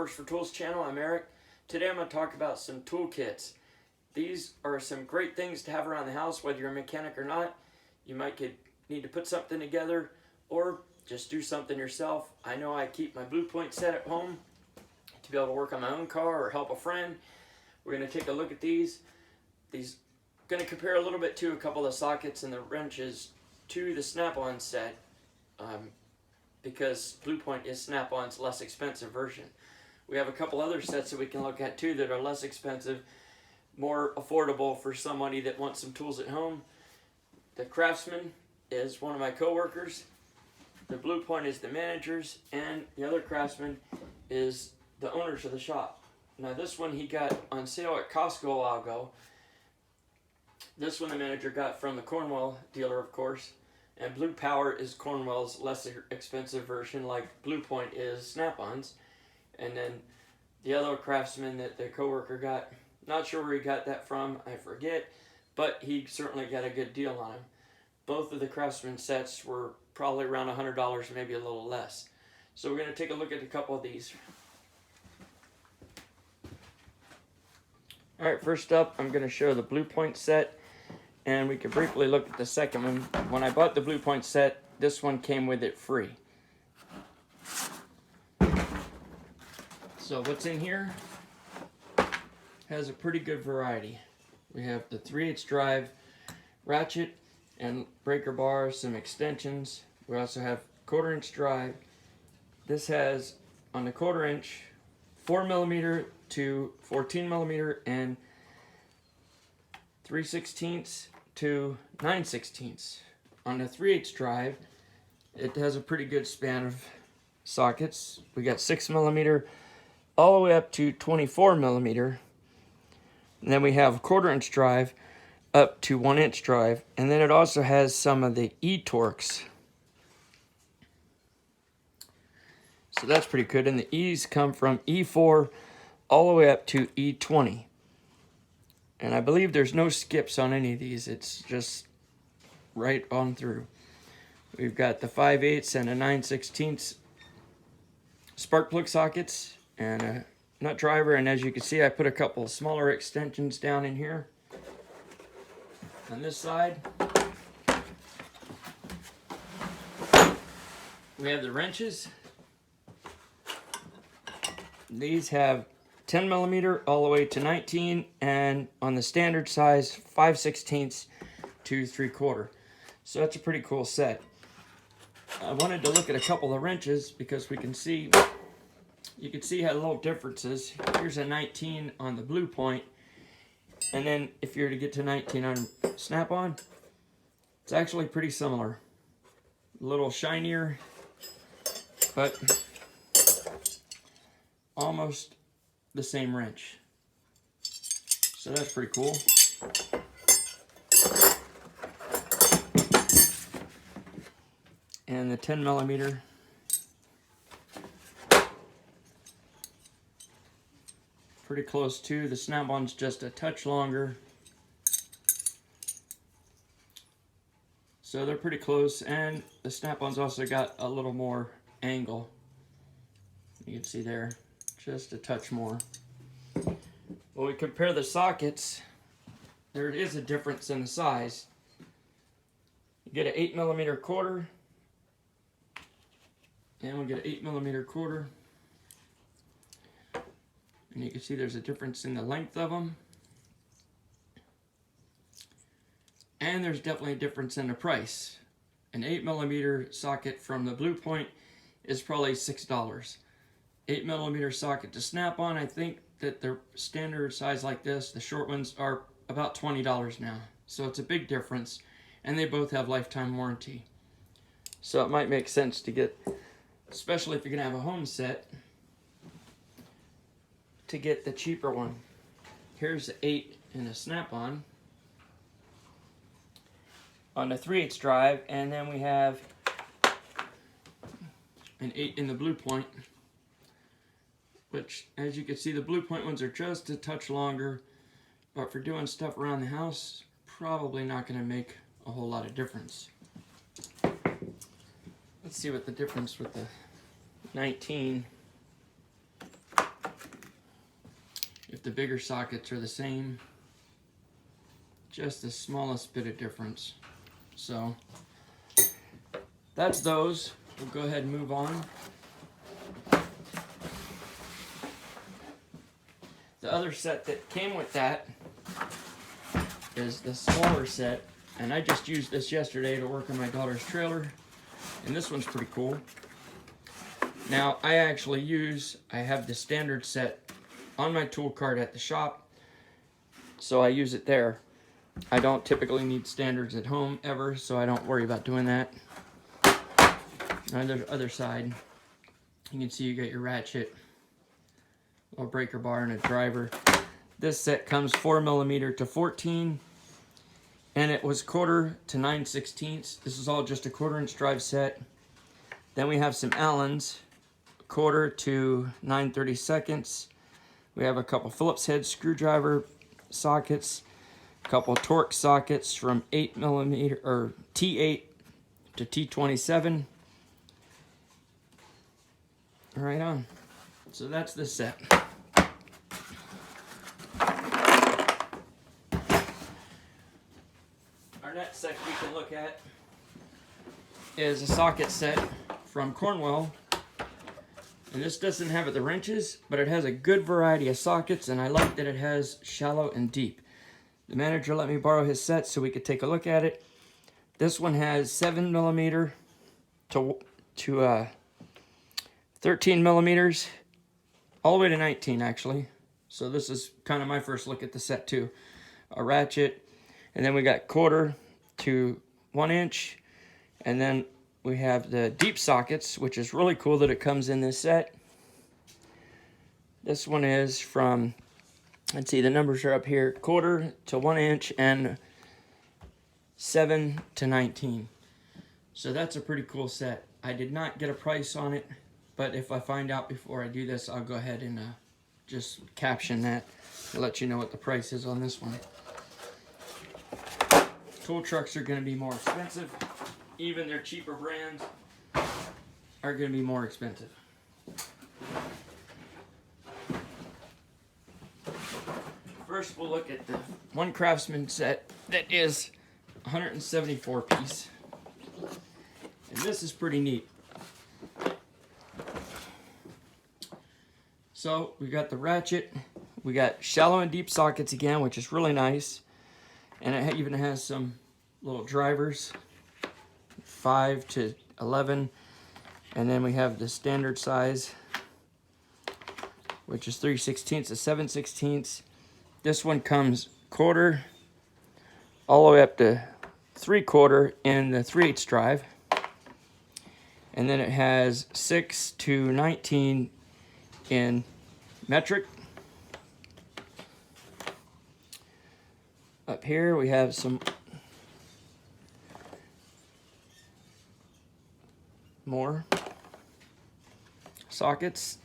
Works for Tools channel. I'm Eric. Today I'm going to talk about some tool kits. These are some great things to have around the house, whether you're a mechanic or not. You might need to put something together or just do something yourself. I know I keep my Blue Point set at home to be able to work on my own car or help a friend. We're going to take a look at these. Going to compare a little bit to a couple of the sockets and the wrenches to the Snap-on set. Because Blue Point is Snap-on's less expensive version. We have a couple other sets that we can look at too that are less expensive, more affordable for somebody that wants some tools at home. The Craftsman is one of my co-workers. The Blue Point is the managers, and the other Craftsman is the owners of the shop. Now this one he got on sale at Costco a while ago. This one the manager got from the Cornwell dealer, of course. And Blue Power is Cornwell's less expensive version, like Blue Point is Snap-on's. And then the other Craftsman that the coworker got, not sure where he got that from, I forget, but he certainly got a good deal on them. Both of the Craftsman sets were probably around $100, maybe a little less. So we're going to take a look at a couple of these. Alright, first up I'm going to show the Blue Point set. And we can briefly look at the second one. When I bought the Blue Point set, this one came with it free. So what's in here has a pretty good variety. We have the 3/8 drive ratchet and breaker bar, some extensions. We also have 1/4 inch drive. This has on the 1/4 inch 4mm to 14mm and 3/16 to 9/16. On the 3/8 drive, it has a pretty good span of sockets. We got 6mm all the way up to 24mm. And then we have a 1/4 inch drive up to 1 inch drive. And then it also has some of the E-Torques. So that's pretty good. And the E's come from E4 all the way up to E20. And I believe there's no skips on any of these. It's just right on through. We've got the 5/8 and a 9/16 spark plug sockets and a nut driver. And as you can see, I put a couple of smaller extensions down in here. On this side, we have the wrenches. These have 10mm all the way to 19, and on the standard size 5/16 to 3/4. So that's a pretty cool set. I wanted to look at a couple of wrenches because you can see how little differences. Here's a 19 on the Blue Point, and then if you were to get to 19 on Snap-on, it's actually pretty similar. A little shinier, but almost the same wrench. So that's pretty cool. And the 10mm, pretty close too. The Snap-on's just a touch longer. So they're pretty close, and the Snap-on's also got a little more angle. You can see there, just a touch more. When we compare the sockets, there is a difference in the size. You get an 8mm 1/4, and we get an 8mm 1/4. And you can see there's a difference in the length of them. And there's definitely a difference in the price. An 8mm socket from the Blue Point is probably $6. 8mm socket to Snap-on, I think that the standard size like this, the short ones, are about $20 now. So it's a big difference, and they both have lifetime warranty. So it might make sense to get, especially if you're gonna have a home set, to get the cheaper one. Here's the 8 in a Snap-on on the 3/8 drive, and then we have an 8 in the Blue Point, which, as you can see, the Blue Point ones are just a touch longer, but for doing stuff around the house, probably not going to make a whole lot of difference. Let's see what the difference with the 19 the bigger sockets are the same. Just the smallest bit of difference. So that's those. We'll go ahead and move on. The other set that came with that is the smaller set, and I just used this yesterday to work on my daughter's trailer, and this one's pretty cool. Now I have the standard set on my tool cart at the shop, so I use it there. I don't typically need standards at home ever, so I don't worry about doing that. On the other side, you can see you got your ratchet, a breaker bar, and a driver. This set comes 4mm to 14, and it was 1/4 to 9/16. This is all just a 1/4" drive set. Then we have some Allens, 1/4 to 9/32. We have a couple Phillips head screwdriver sockets, a couple Torx sockets from 8mm or T8 to T27. Right on. So that's the set. Our next set we can look at is a socket set from Cornwell. And this doesn't have the wrenches, but it has a good variety of sockets, and I like that it has shallow and deep. The manager let me borrow his set so we could take a look at it. This one has 7mm to 13mm, all the way to 19 actually. So this is kind of my first look at the set too. A ratchet, and then we got 1/4 to 1 inch, and then we have the deep sockets, which is really cool that it comes in this set. This one is from, let's see, the numbers are up here, 1/4 to 1 inch and 7 to 19. So that's a pretty cool set. I did not get a price on it, but if I find out before I do this, I'll go ahead and just caption that to let you know what the price is on this one. Tool trucks are going to be more expensive. Even their cheaper brands are going to be more expensive. First, we'll look at the one Craftsman set that is 174 piece. And this is pretty neat. So we got the ratchet, we got shallow and deep sockets again, which is really nice. And it even has some little drivers, 5 to 11. And then we have the standard size, which is 3/16 to 7/16. This one comes 1/4 all the way up to 3/4 in the 3/8 drive. And then it has 6 to 19 in metric. Up here we have some more sockets,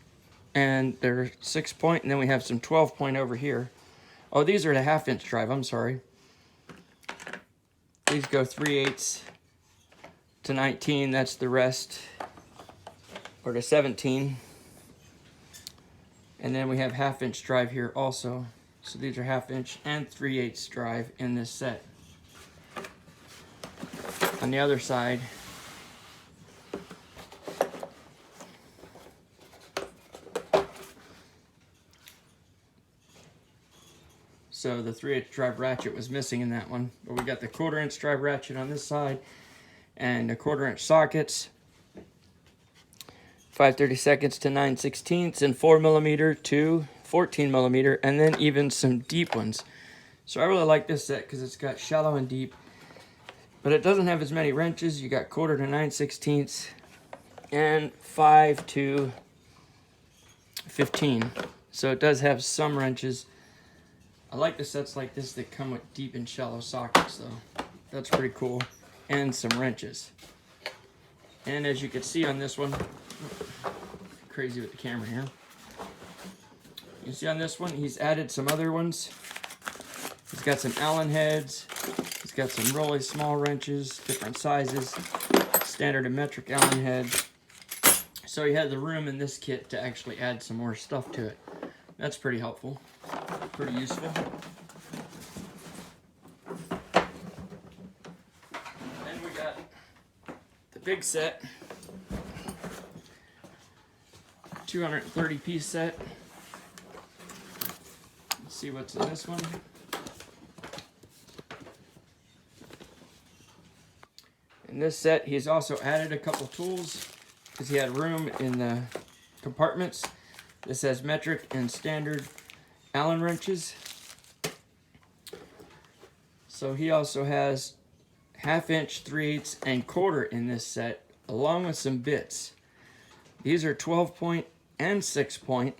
and they're 6-point, and then we have some 12-point over here. Oh, these are the 1/2 inch drive, I'm sorry. These go 3/8 to 19, that's the rest, or to 17. And then we have 1/2 inch drive here also. So these are 1/2 inch and 3/8 drive in this set. On the other side, so the 3/8 drive ratchet was missing in that one, but we got the 1/4 inch drive ratchet on this side and the 1/4 inch sockets, 5/32 to 9/16, and 4mm to 14mm, and then even some deep ones. So I really like this set because it's got shallow and deep, but it doesn't have as many wrenches. You got 1/4 to 9/16 and 5 to 15. So it does have some wrenches. I like the sets like this that come with deep and shallow sockets though. That's pretty cool. And some wrenches. And as you can see on this one, crazy with the camera here. You can see on this one, he's added some other ones. He's got some Allen heads. He's got some really small wrenches, different sizes, standard and metric Allen heads. So he had the room in this kit to actually add some more stuff to it. That's pretty helpful. pretty useful. Then we got the big set, 230 piece set. Let's see what's in this one. In this set, he's also added a couple tools because he had room in the compartments. This has metric and standard Allen wrenches. So he also has 1/2 inch, 3/8, and 1/4 in this set, along with some bits. These are 12 point and 6 point.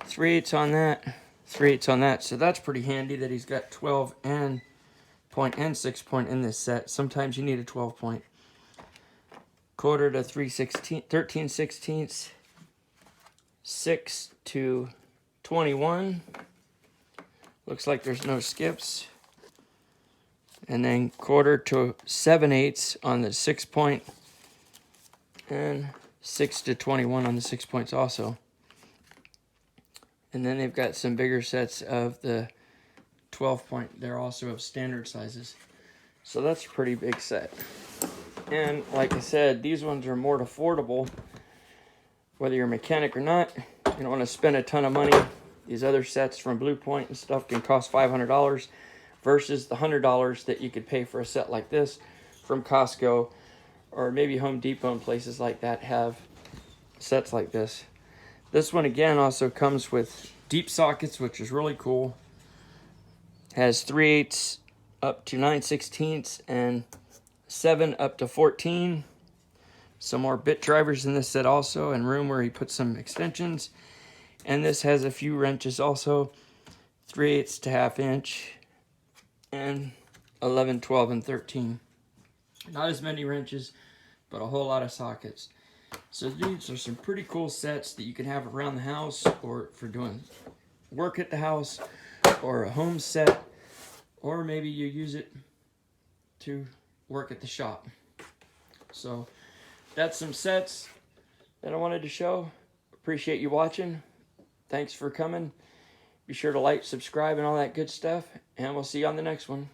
3/8 on that, 3/8 on that. So that's pretty handy that he's got 12 and point and 6 point in this set. Sometimes you need a 12 point. 1/4 to 13/16, 6 to 21. Looks like there's no skips. And then 1/4 to 7/8 on the 6 point, and 6 to 21 on the 6 points also. And then they've got some bigger sets of the 12 point. They're also of standard sizes. So that's a pretty big set. And like I said, these ones are more affordable. Whether you're a mechanic or not, you don't want to spend a ton of money. These other sets from Blue Point and stuff can cost $500 versus the $100 that you could pay for a set like this from Costco, or maybe Home Depot and places like that have sets like this. This one again also comes with deep sockets, which is really cool. Has 3/8 up to 9/16 and 7 up to 14. Some more bit drivers in this set also, and room where he put some extensions. And this has a few wrenches also, 3/8 to 1/2 inch, and 11, 12, and 13. Not as many wrenches, but a whole lot of sockets. So these are some pretty cool sets that you can have around the house, or for doing work at the house, or a home set, or maybe you use it to work at the shop. So that's some sets that I wanted to show. Appreciate you watching. Thanks for coming. Be sure to like, subscribe, and all that good stuff, and we'll see you on the next one.